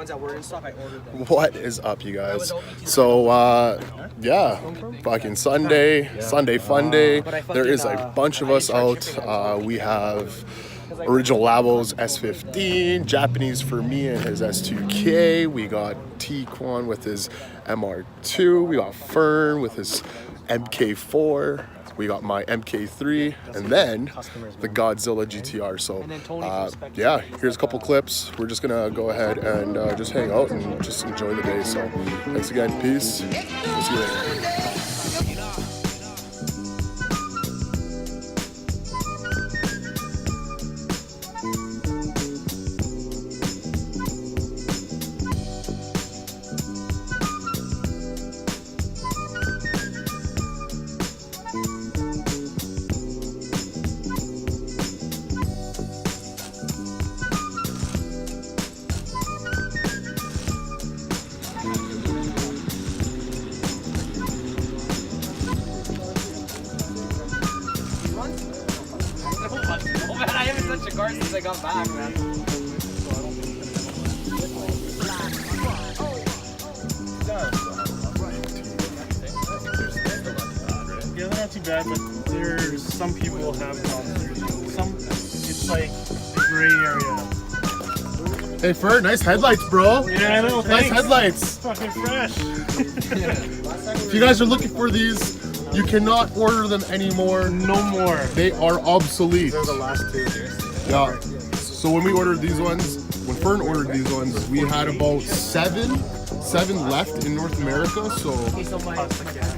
ones that were in stock, I ordered them. What is up, you guys? So, yeah, fucking Sunday fun day. There is a bunch of us out. We have Original Labos S15, Japanese for me and his S2K. We got T-Quan with his MR2. We got Fern with his MK4. We got my MK3, and then the Godzilla GTR. So, yeah, here's a couple clips. We're just gonna go ahead and just hang out and just enjoy the day. So, thanks again. Peace. We'll see you later. Oh man, I haven't touched a car since I got back, man. Yeah, they're not too bad, but there's some people have problems. Some, it's like a gray area. Hey, Fern, nice headlights, bro. Yeah, I know. Nice headlights. It's fucking fresh. If you guys are looking for these, you cannot order them anymore. No more. They are obsolete. They're the last two. Yeah. So when we ordered these ones, when Fern ordered these ones, we had about seven left in North America. So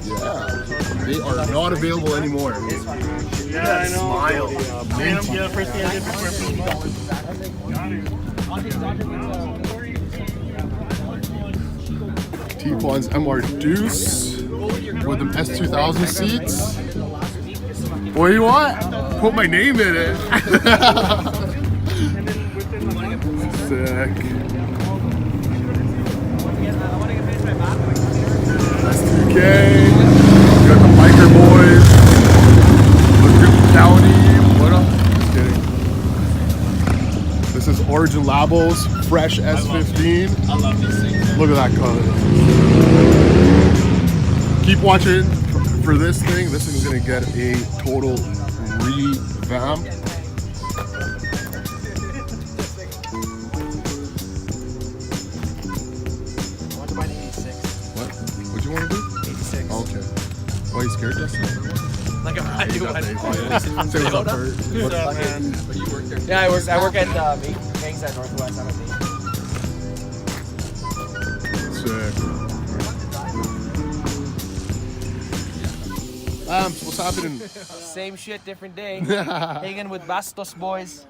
yeah, they are not available anymore. Yeah, I know. Smile. Yeah, first thing I did before T-Quan's MRDUECE with them S2000 seats. What do you want? Put my name in it. Sick. S2K. We got the biker boys. Good County. What up? Just kidding. This is Origin Labos, fresh S15. I love these things. Look at that color. Keep watching for this thing. This thing's gonna get a total revamp. I want to buy an 86. What? What you want to do? 86. Oh, okay. Why are you scared, Justin? Like I do. Say what's up, Bert. What's up, man? Yeah, I work at Banks at Northwest. I'm at Sick. What's happening? Same shit, different day. Hanging with Bastos boys.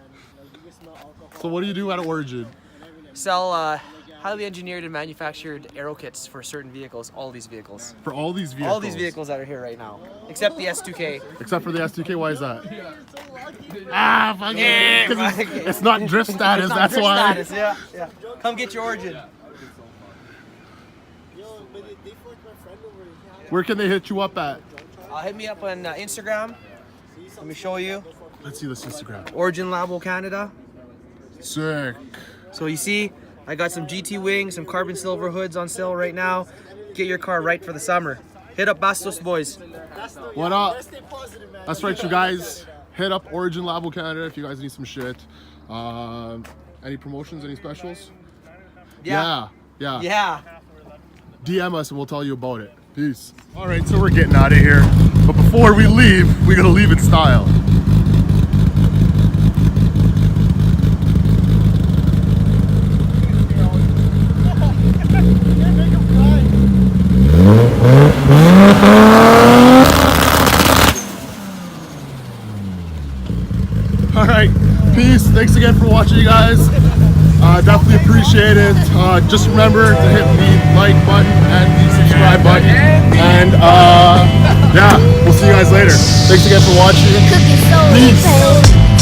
So what do you do at Origin? Sell highly engineered and manufactured aero kits for certain vehicles. All these vehicles. For all these vehicles? All these vehicles that are here right now, except the S2K. Except for the S2K, why is that? Ah, fuck it! 'Cause it's not drift status, that's Drift why. status, yeah. Come get your Origin. Where can they hit you up at? Hit me up on Instagram. Let me show you. Let's see this Instagram. originlabocanada. Sick. So you see, I got some GT wings, some carbon silver hoods on sale right now. Get your car right for the summer. Hit up Bastos boys. What up? That's right, you guys. Hit up Origin Labo Canada if you guys need some shit. Any promotions, any specials? Yeah. DM us and we'll tell you about it. Peace. All right, so we're getting out of here. But before we leave, we gotta leave in style. All right, peace. Thanks again for watching, you guys. Definitely appreciate it. Just remember to hit the like button and the subscribe button. And yeah, we'll see you guys later. Thanks again for watching. Peace.